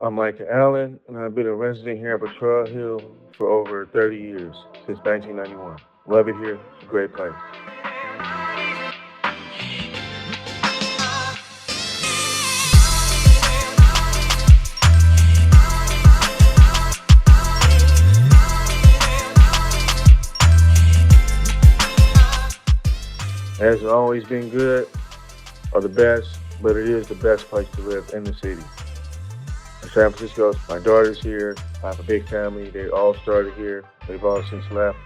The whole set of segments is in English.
I'm Micah Allen, and I've been a resident here at Potrero Hill for over 30 years, since 1991. Love it here. It's a great place. It hasn't always been good or the best, but it is the best place to live in the city. In San Francisco, my daughter's here. I have a big family. They all started here. They've all since left.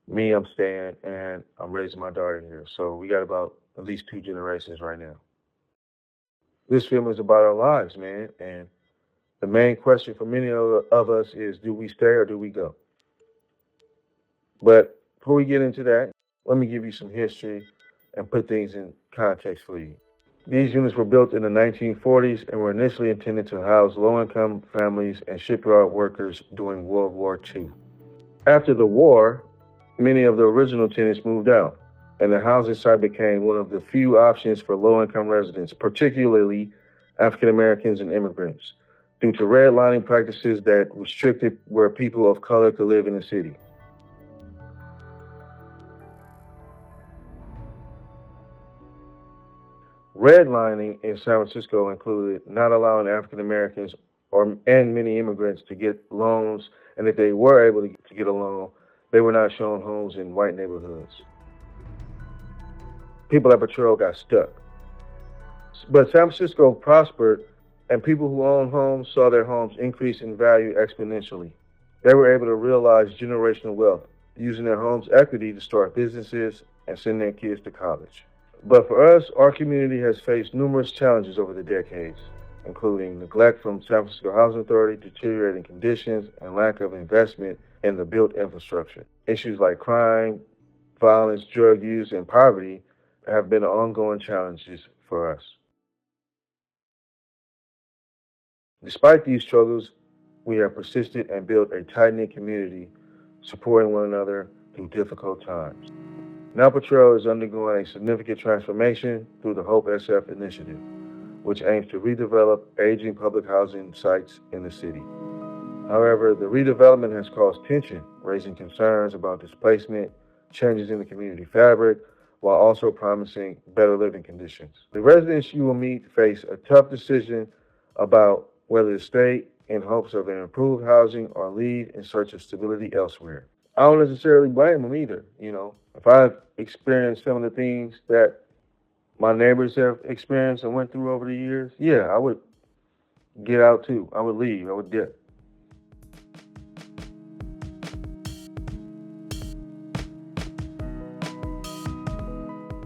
Me, I'm staying, and I'm raising my daughter here. So we got about at least 2 generations right now. This film is about our lives, man, and the main question for many of us is, do we stay or do we go? But before we get into that, let me give you some history and put things in context for you. These units were built in the 1940s and were initially intended to house low-income families and shipyard workers during World War II. After the war, many of the original tenants moved out, and the housing site became one of the few options for low-income residents, particularly African Americans and immigrants, due to redlining practices that restricted where people of color could live in the city. Redlining in San Francisco included not allowing African Americans and many immigrants to get loans, and if they were able to get a loan, they were not shown homes in white neighborhoods. People at Potrero got stuck. But San Francisco prospered, and people who owned homes saw their homes increase in value exponentially. They were able to realize generational wealth, using their home's equity to start businesses and send their kids to college. But for us, our community has faced numerous challenges over the decades, including neglect from San Francisco Housing Authority, deteriorating conditions, and lack of investment in the built infrastructure. Issues like crime, violence, drug use, and poverty have been ongoing challenges for us. Despite these struggles, we have persisted and built a tight-knit community, supporting one another through difficult times. Now Potrero is undergoing a significant transformation through the HOPESF initiative, which aims to redevelop aging public housing sites in the city. However, the redevelopment has caused tension, raising concerns about displacement, changes in the community fabric, while also promising better living conditions. The residents you will meet face a tough decision about whether to stay in hopes of an improved housing or leave in search of stability elsewhere. I don't necessarily blame them either. If I've experienced some of the things that my neighbors have experienced and went through over the years, yeah, I would get out too. I would leave. I would dip.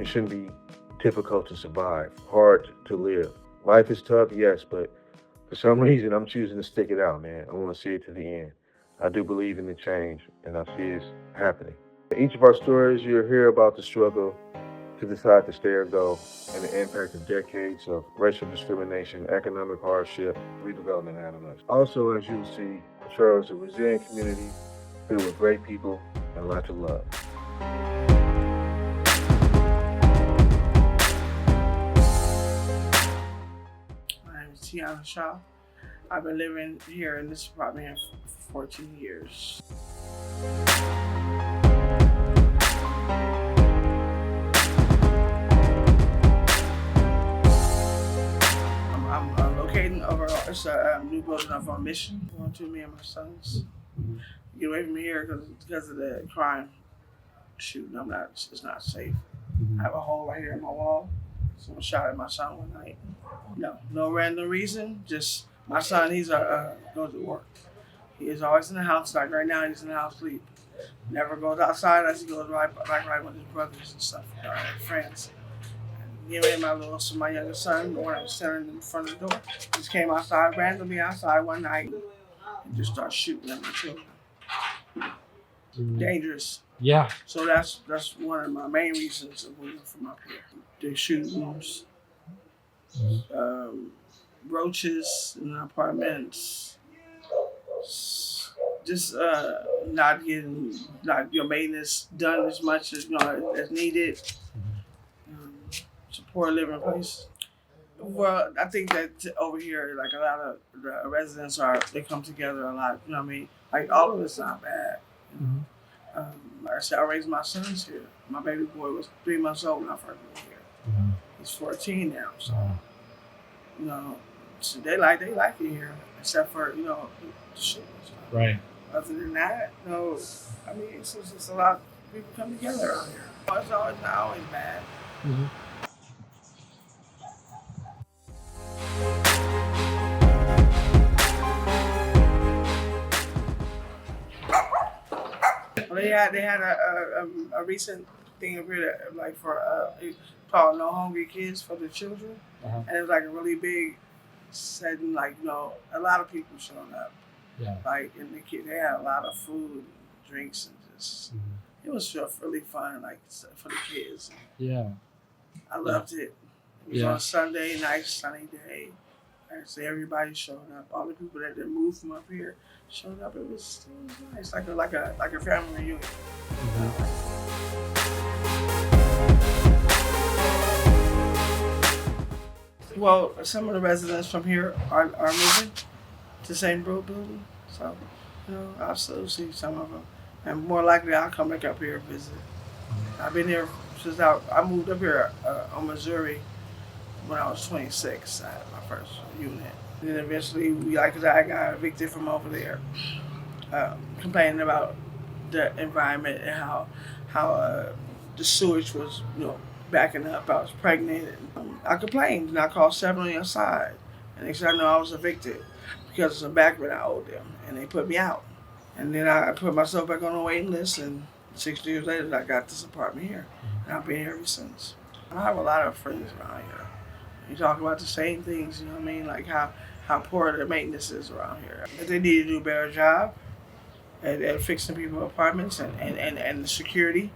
It shouldn't be difficult to survive, hard to live. Life is tough, yes, but for some reason, I'm choosing to stick it out, man. I want to see it to the end. I do believe in the change, and I see it's happening. In each of our stories, you'll hear about the struggle to decide to stay or go, and the impact of decades of racial discrimination, economic hardship, redevelopment had on us. Also, as you'll see, Potrero is a resilient community filled with great people and lots of love. My name is Tiana Shaw. I've been living here in this apartment for 14 years. I'm locating over, it's a new building off on Mission, going to me and my sons. Get away from here because of the crime shooting. It's not safe. I have a hole right here in my wall. Someone shot at my son one night. No random reason, just my son, he's goes to work. He is always in the house, like right now he's in the house sleep. Never goes outside unless he goes right with his brothers and stuff, friends. Me and my younger son, the one that was standing in front of the door, just came outside, randomly outside one night and just started shooting at my children. Dangerous. Yeah. So that's one of my main reasons of moving from up here. The shootings, roaches in the apartments, just not getting your maintenance done as much as as needed. It's a poor living place. Well, I think that over here, like a lot of the residents they come together a lot. You know what I mean? Like all of it's not bad. You know? Like I said, I raised my sons here. My baby boy was 3 months old when I first moved here. He's 14 now, so you know, so they like it here, except for the shit and stuff. Right. Other than that, no. I mean, it's just a lot of people come together out here. It's always not always bad. Well, they had a recent thing up here that, like for called No Hungry Kids for the children, and it was like a really big setting. Like a lot of people showing up. Yeah. Like and they had a lot of food, and drinks, and just it was really fun. Like for the kids. Yeah. I loved it. It was on a Sunday, nice sunny day. So everybody showed up. All the people that moved from up here showed up. It was nice, like a family reunion. Well, some of the residents from here are moving to the same building, so I'll still see some of them, and more likely I'll come back up here and visit. I've been here since I moved up here on Missouri when I was 26. I had my first unit. And then eventually, I got evicted from over there, complaining about the environment and how the sewage was, backing up. I was pregnant. And I complained, and I called 7 on your side. And they said, I know I was evicted because of some back rent I owed them, and they put me out. And then I put myself back on the waiting list, and 6 years later, I got this apartment here. And I've been here ever since. I have a lot of friends around here. You talk about the same things, you know what I mean? Like how poor the maintenance is around here. But they need to do a better job at fixing people's apartments and the security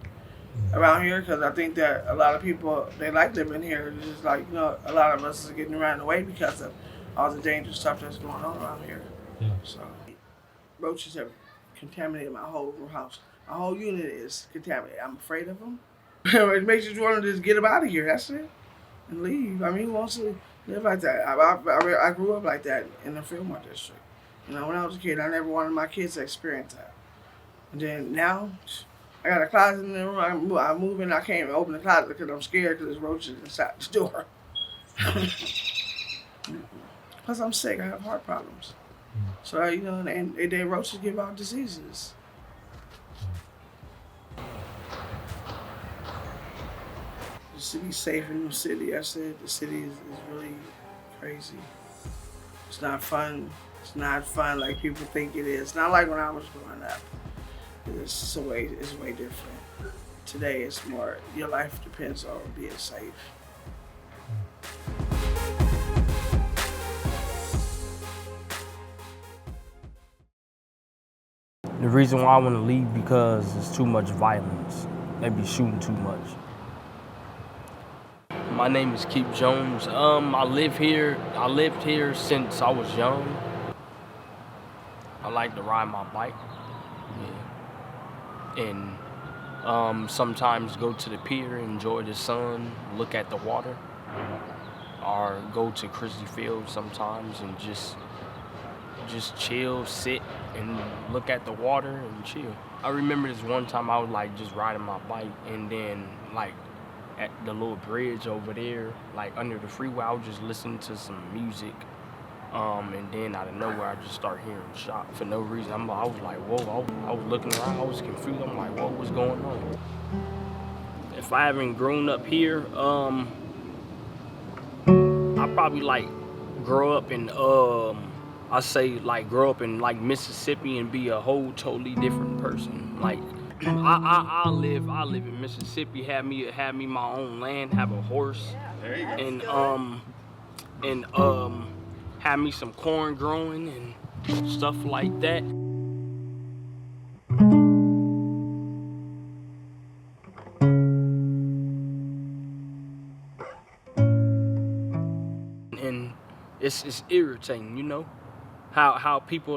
around here, because I think that a lot of people, they like living here. It's just like, a lot of us are getting around the way because of all the dangerous stuff that's going on around here. Yeah. So roaches have contaminated my whole house. My whole unit is contaminated. I'm afraid of them. It makes you want to just get them out of here. That's it. And leave. I mean, who wants to live like that? I grew up like that in the Fillmore district. When I was a kid, I never wanted my kids to experience that. And then now, I got a closet in the room. I move in, I can't even open the closet because I'm scared because there's roaches inside the door. Plus, I'm sick. I have heart problems. So, and roaches give out diseases. To be safe in the city, I said the city is really crazy. It's not fun. It's not fun like people think it is. It's not like when I was growing up. It's way different. Today it's more, your life depends on being safe. The reason why I want to leave because it's too much violence. They be shooting too much. My name is Keith Jones. I lived here since I was young. I like to ride my bike. Yeah. And sometimes go to the pier, enjoy the sun, look at the water. Or go to Christie Field sometimes and just chill, sit, and look at the water and chill. I remember this one time I was just riding my bike, and then at the little bridge over there, under the freeway, I was just listening to some music. And then out of nowhere, I just start hearing shots for no reason. I was like, whoa, I was looking around, I was confused. I'm like, whoa, what's going on? If I haven't grown up here, I probably grow up in, grow up in Mississippi and be a whole totally different person. I live in Mississippi, have me my own land, have a horse, and have me some corn growing and stuff like that. And it's irritating, how people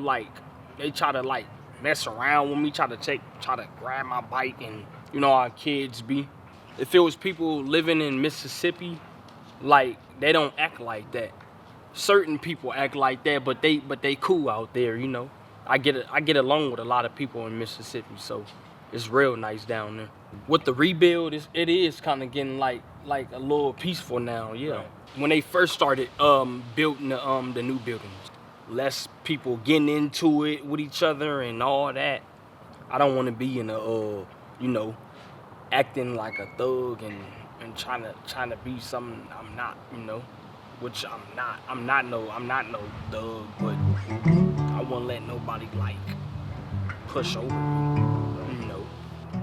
they try to mess around with me, try to grab my bike, and how kids be. If it was people living in Mississippi Like, they don't act like that. Certain people act like that, but they cool out there, you know. I get along with a lot of people in Mississippi, so it's real nice down there. With the rebuild, it is kind of getting like a little peaceful now, yeah. Right. When they first started building the new buildings, less people getting into it with each other and all that. I don't want to be in a you know, acting like a thug and trying to be something I'm not, you know, which I'm not. I'm not no thug, but I won't let nobody like push over me, you know.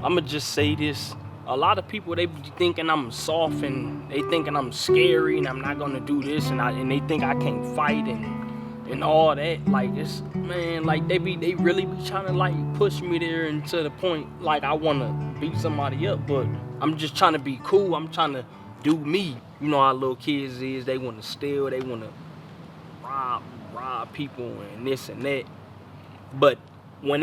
I'ma just say this. A lot of people, they be thinking I'm soft and they thinking I'm scary and I'm not gonna do this and they think I can't fight and all that. Like, it's, man, like they really be trying to like push me there and to the point like I wanna beat somebody up, but I'm just trying to be cool. I'm trying to do me. You know how little kids is, they wanna steal, they wanna rob people and this and that. But when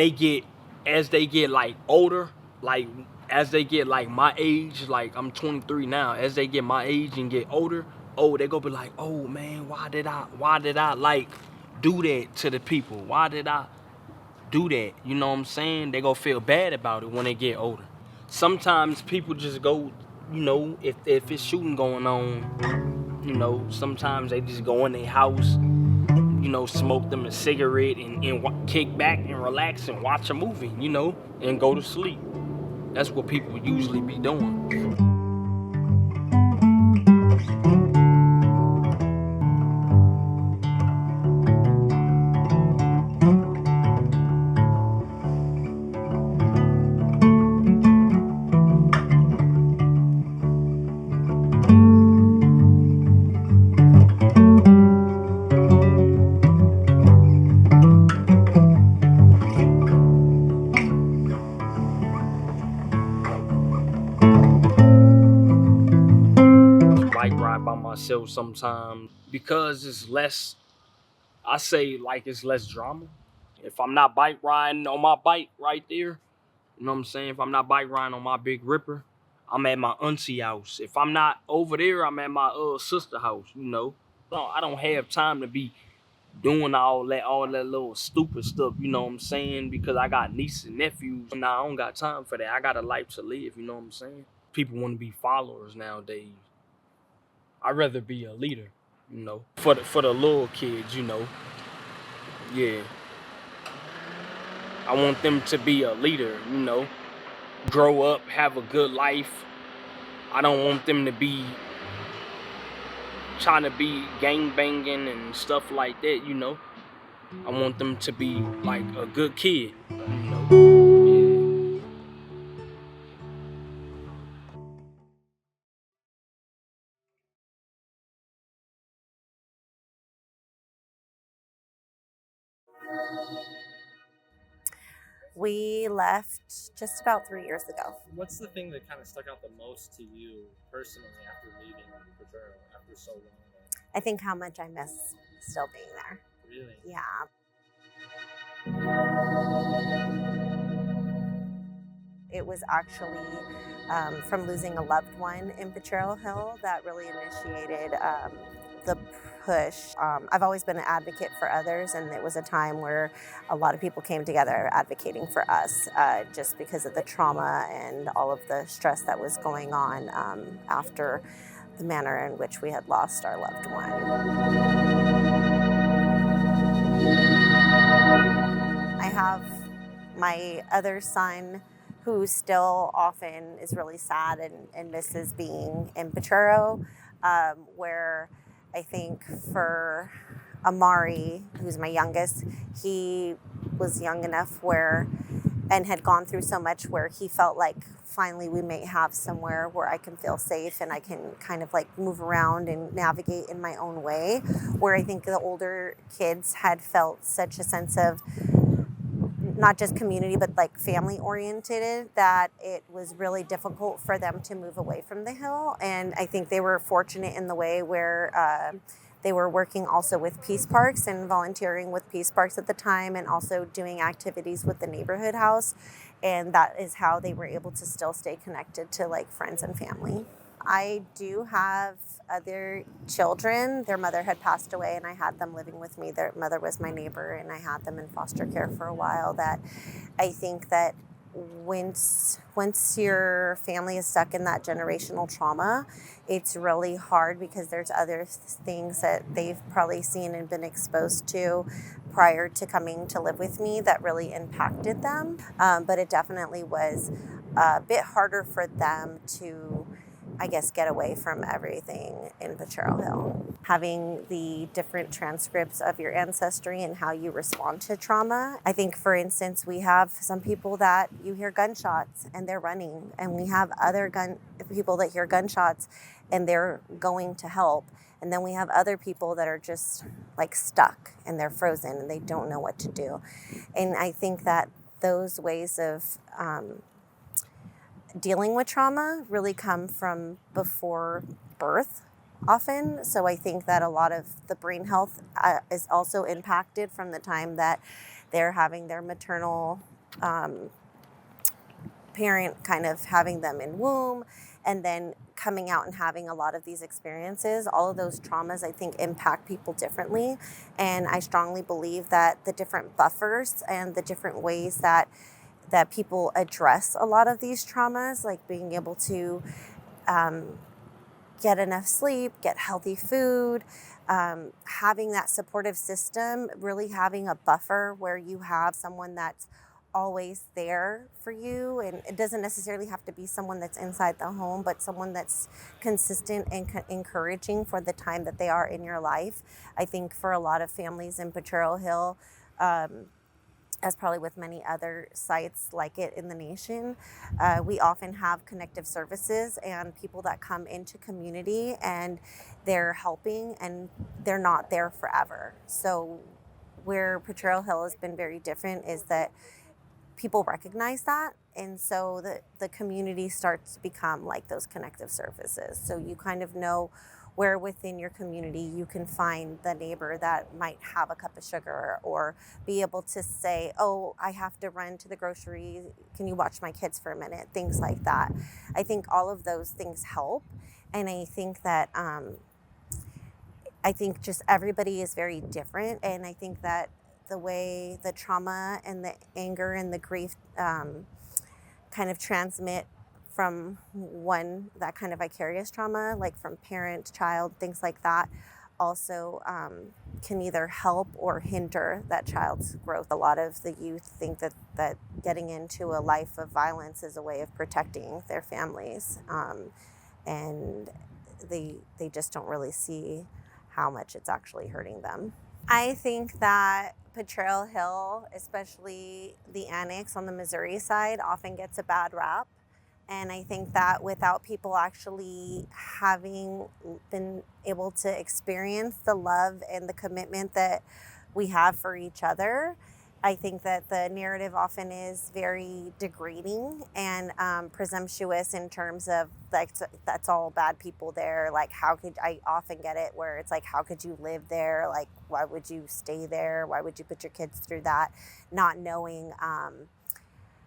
as they get like older, like as they get like my age, like I'm 23 now, as they get my age and get older, oh, they gonna be like, oh man, why did I like do that to the people? Why did I do that? You know what I'm saying? They gonna feel bad about it when they get older. Sometimes people just go, you know, if it's shooting going on, you know, sometimes they just go in their house, you know, smoke them a cigarette and kick back and relax and watch a movie, you know, and go to sleep. That's what people usually be doing. Bike ride by myself sometimes because it's less, I say like it's less drama. If I'm not bike riding on my bike right there, you know what I'm saying? If I'm not bike riding on my big ripper, I'm at my auntie house. If I'm not over there, I'm at my sister house, you know. I don't have time to be doing all that little stupid stuff, you know what I'm saying? Because I got nieces and nephews. Nah, I don't got time for that. I got a life to live, you know what I'm saying? People want to be followers nowadays. I'd rather be a leader, you know, for the little kids, you know. Yeah. I want them to be a leader, you know. Grow up, have a good life. I don't want them to be trying to be gang banging and stuff like that, you know. I want them to be like a good kid, you know. Yeah. We left just about 3 years ago. What's the thing that kind of stuck out the most to you personally after leaving Potrero after so long? I think how much I miss still being there. Really? Yeah. It was actually from losing a loved one in Potrero Hill that really initiated the push. I've always been an advocate for others, and it was a time where a lot of people came together advocating for us just because of the trauma and all of the stress that was going on after the manner in which we had lost our loved one. I have my other son who still often is really sad and misses being in Potrero, where I think for Amare, who's my youngest, he was young enough where, and had gone through so much where he felt like finally we may have somewhere where I can feel safe and I can kind of like move around and navigate in my own way, where I think the older kids had felt such a sense of not just community, but like family oriented, that it was really difficult for them to move away from the hill. And I think they were fortunate in the way where they were working also with Peace Parks and volunteering with Peace Parks at the time, and also doing activities with the neighborhood house. And that is how they were able to still stay connected to like friends and family. I do have other children. Their mother had passed away and I had them living with me. Their mother was my neighbor and I had them in foster care for a while. That I think that once your family is stuck in that generational trauma, it's really hard because there's other things that they've probably seen and been exposed to prior to coming to live with me that really impacted them. But it definitely was a bit harder for them to, I guess, get away from everything in Potrero Hill. Having the different transcripts of your ancestry and how you respond to trauma. I think, for instance, we have some people that you hear gunshots and they're running, and we have other people that hear gunshots and they're going to help. And then we have other people that are just like stuck and they're frozen and they don't know what to do. And I think that those ways of dealing with trauma really come from before birth often. So I think that a lot of the brain health is also impacted from the time that they're having their maternal parent kind of having them in womb and then coming out and having a lot of these experiences. All of those traumas, I think, impact people differently. And I strongly believe that the different buffers and the different ways that people address a lot of these traumas, like being able to get enough sleep, get healthy food, having that supportive system, really having a buffer where you have someone that's always there for you. And it doesn't necessarily have to be someone that's inside the home, but someone that's consistent and encouraging for the time that they are in your life. I think for a lot of families in Potrero Hill, as probably with many other sites like it in the nation, we often have connective services and people that come into community and they're helping and they're not there forever. So where Potrero Hill has been very different is that people recognize that, and so the community starts to become like those connective services. So you kind of know where within your community you can find the neighbor that might have a cup of sugar, or be able to say, oh, I have to run to the grocery, can you watch my kids for a minute? Things like that. I think all of those things help, and I think that I think just everybody is very different, and I think that the way the trauma and the anger and the grief kind of transmit from one, that kind of vicarious trauma, like from parent, child, things like that, also can either help or hinder that child's growth. A lot of the youth think that getting into a life of violence is a way of protecting their families, and they just don't really see how much it's actually hurting them. I think that Potrero Hill, especially the Annex on the Missouri side, often gets a bad rap. And I think that without people actually having been able to experience the love and the commitment that we have for each other, I think that the narrative often is very degrading and presumptuous in terms of like, that's all bad people there. Like, how could, I often get it where it's like, how could you live there? Like, why would you stay there? Why would you put your kids through that? Not knowing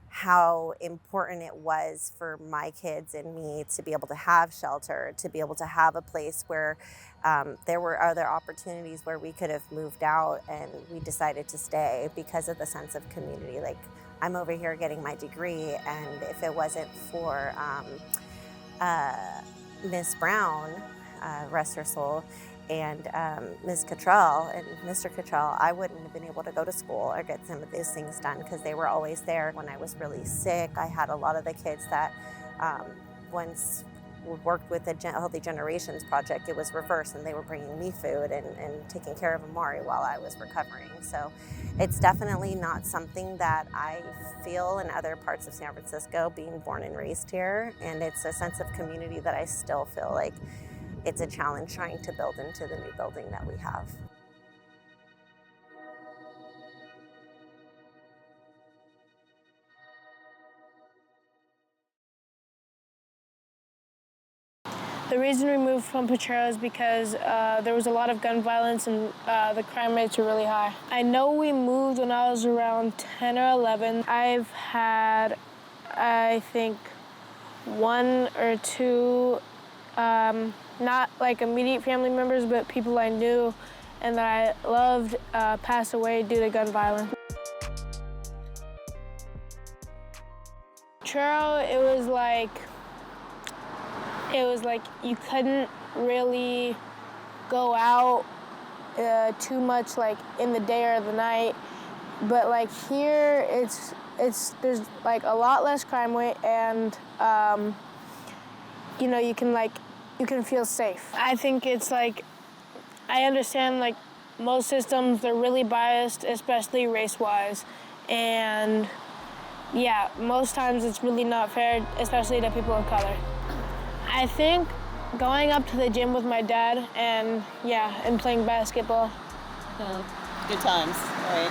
how important it was for my kids and me to be able to have shelter, to be able to have a place where there were other opportunities where we could have moved out, and we decided to stay because of the sense of community. Like, I'm over here getting my degree, and if it wasn't for Miss Brown, rest her soul, and Ms. Cottrell and Mr. Cottrell, I wouldn't have been able to go to school or get some of these things done because they were always there. When I was really sick, I had a lot of the kids that once worked with the Healthy Generations Project, it was reversed, and they were bringing me food and taking care of Amare while I was recovering. So it's definitely not something that I feel in other parts of San Francisco, being born and raised here, and it's a sense of community that I still feel like it's a challenge trying to build into the new building that we have. The reason we moved from Potrero is because there was a lot of gun violence and the crime rates were really high. I know we moved when I was around 10 or 11. I've had, I think, 1 or 2 not like immediate family members, but people I knew and that I loved passed away due to gun violence. Potrero, it was like you couldn't really go out too much like in the day or the night, but like here there's like a lot less crime rate, and you know, you can feel safe. I think it's like, I understand like most systems, they're really biased, especially race-wise, and yeah, most times it's really not fair, especially to people of color. I think going up to the gym with my dad and playing basketball. Good times, right?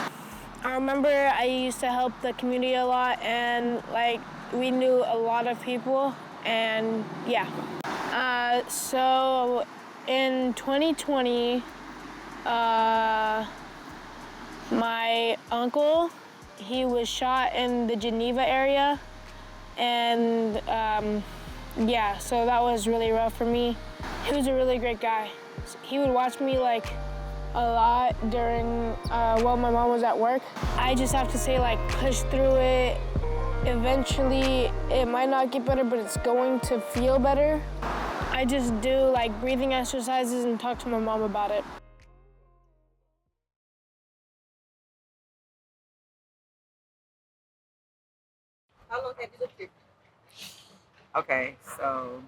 I remember I used to help the community a lot, and like we knew a lot of people, and yeah. So in 2020, my uncle, he was shot in the Geneva area, and yeah, so that was really rough for me. He was a really great guy. He would watch me like a lot during while my mom was at work. I just have to say, like, push through it. Eventually, it might not get better, but it's going to feel better. I just do like breathing exercises and talk to my mom about it. How long have you lived here? Okay, so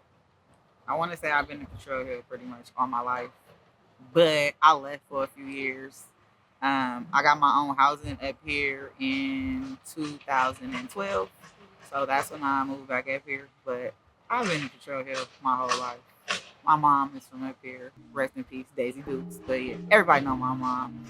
I want to say I've been in Potrero Hill pretty much all my life, but I left for a few years. I got my own housing up here in 2012, so that's when I moved back up here. But I've been in Potrero Hill my whole life. My mom is from up here. Rest in peace, Daisy Dukes. But yeah, everybody know my mom.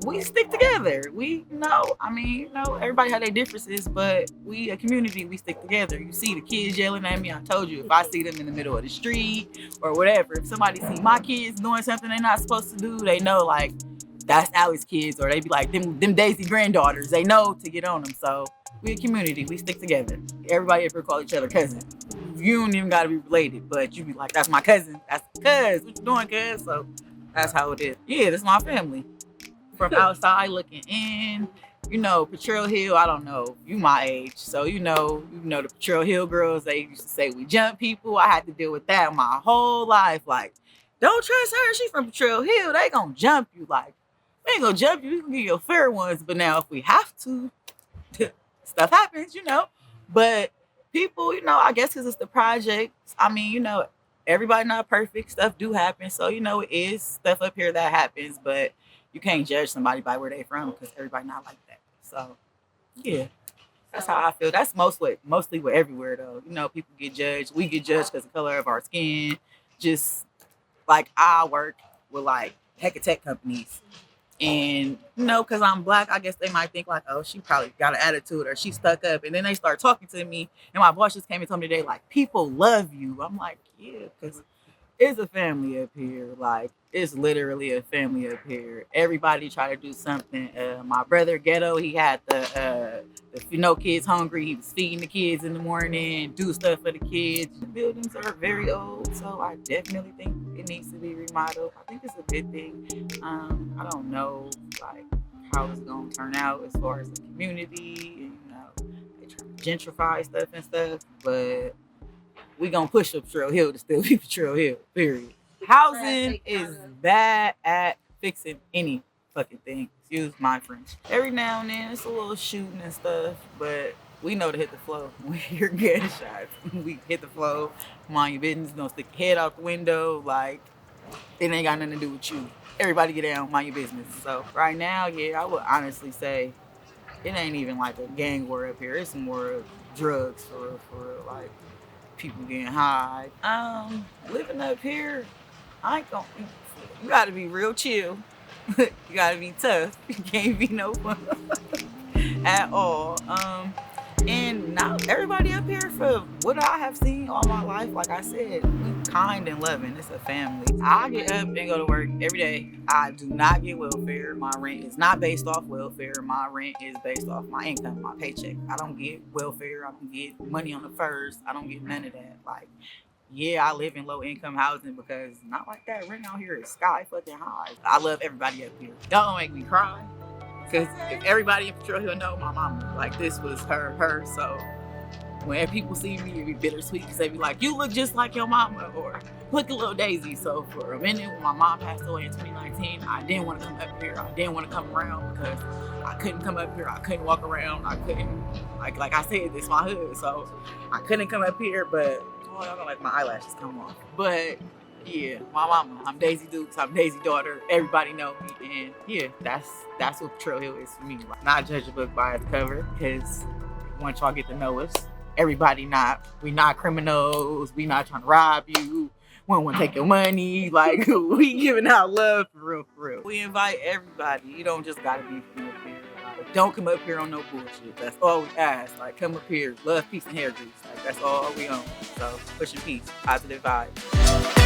We stick together. We know, I mean, you know, everybody had their differences, but we a community, we stick together. You see the kids yelling at me, I told you, if I see them in the middle of the street or whatever, if somebody see my kids doing something they're not supposed to do, they know like that's Allie's kids, or they be like them Daisy granddaughters. They know to get on them. So we a community, we stick together. Everybody ever call each other cousin. You don't even gotta be related, but you be like, that's my cousin. That's cuz. What you doing, cuz? So that's how it is. Yeah, that's my family. From outside looking in, you know, Potrero Hill, I don't know, you my age. So you know the Potrero Hill girls, they used to say we jump people. I had to deal with that my whole life. Like, don't trust her, she from Potrero Hill, they gonna jump you. Like, we ain't gonna jump you, we gonna get your fair ones. But now if we have to, stuff happens, you know. But people, you know, I guess because it's the projects, I mean, you know, everybody not perfect, stuff do happen. So, you know, it is stuff up here that happens, but you can't judge somebody by where they from because everybody not like that. So, yeah, that's how I feel. That's mostly with everywhere though. You know, people get judged. We get judged because of the color of our skin. Just like I work with like heck of tech companies, and you know, because I'm black, I guess they might think like, oh, she probably got an attitude or she stuck up. And then they start talking to me, and my boss just came and told me today like, people love you. I'm like, yeah, because it's a family up here. Like, it's literally a family up here. Everybody try to do something. My brother Ghetto, he had the you know, kids hungry. He was feeding the kids in the morning, do stuff for the kids. The buildings are very old, so I definitely think it needs to be remodeled. I think it's a good thing. I don't know like how it's gonna turn out as far as the community. And, you know, they try to gentrify stuff and stuff, but we gonna push up Potrero Hill to still be Potrero Hill, period. Housing is bad at fixing any fucking thing. Excuse my French. Every now and then it's a little shooting and stuff, but we know to hit the flow. When we hear gunshots, we hit the flow. Mind your business, don't stick your head out the window. Like, it ain't got nothing to do with you. Everybody get down, mind your business. So right now, yeah, I would honestly say it ain't even like a gang war up here. It's more drugs for like people getting high. Living up here, I ain't gonna. You gotta be real chill. You gotta be tough. You can't be no fun at all. And now everybody up here, for what I have seen all my life, like I said, we kind and loving. It's a family. I get up and go to work every day. I do not get welfare. My rent is not based off welfare. My rent is based off my income, my paycheck. I don't get welfare. I don't get money on the first. I don't get none of that. Like, yeah, I live in low income housing because not like that. Rent out here is sky fucking high. I love everybody up here. Y'all don't make me cry. Because if everybody in Potrero Hill know my mama, like this was her. So when people see me, it be bittersweet because they be like, you look just like your mama, or look a little Daisy. So for a minute, when my mom passed away in 2019, I didn't want to come up here. I didn't want to come around because I couldn't come up here. I couldn't walk around. I couldn't, like I said, this is my hood. So I couldn't come up here, but oh, y'all don't like my eyelashes come off. But yeah, my mama. I'm Daisy Dukes. I'm Daisy's daughter. Everybody know me, and yeah, that's what Potrero Hill is for me. Not judge a book by its cover, because once y'all get to know us, everybody we not criminals. We not trying to rob you. We don't want to take your money. Like, we giving out love for real. We invite everybody. You don't just gotta be from up here. Like, don't come up here on no bullshit. That's all we ask. Like, come up here, love, peace, and hair grease. Like, that's all we own. So, pushing peace, positive vibes.